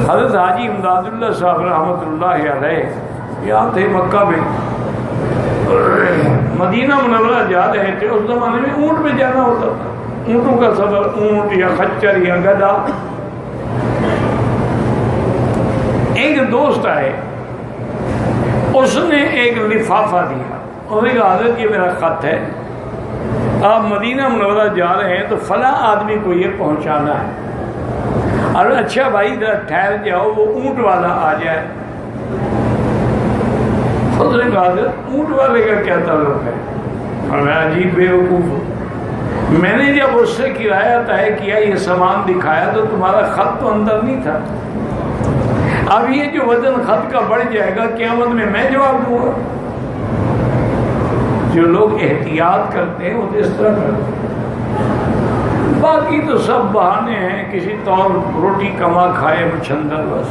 حضرت حاجی امداد اللہ صاحب رحمۃ اللہ علیہ یہاں تھے مکہ میں، مدینہ منورہ جا رہے تھے۔ اس زمانے میں اونٹ پہ جانا ہوتا تھا، اونٹوں کا سفر، اونٹ یا خچر یا گدھا۔ ایک دوست آئے، اس نے ایک لفافہ دیا، انہوں نے کہا حضرت یہ میرا خط ہے، آپ مدینہ منورہ جا رہے ہیں تو فلاں آدمی کو یہ پہنچانا ہے۔ اور اچھا بھائی ذرا ٹھہر جاؤ، وہ اونٹ والا آ جائے۔ اس نے کہا اونٹ والے کا کیا تعلق ہے؟ اور میں عجیب بیوقوف، میں نے جب اس سے کرایہ طے کیا، یہ سامان دکھایا تو تمہارا خط تو اندر نہیں تھا۔ اب یہ جو وزن خط کا بڑھ جائے گا قیامت میں جواب دوں گا۔ جو لوگ احتیاط کرتے ہیں وہ تو اس طرح کرتے ہیں، باقی تو سب بہانے ہیں، کسی طور روٹی کما کھائے مچھندر بس۔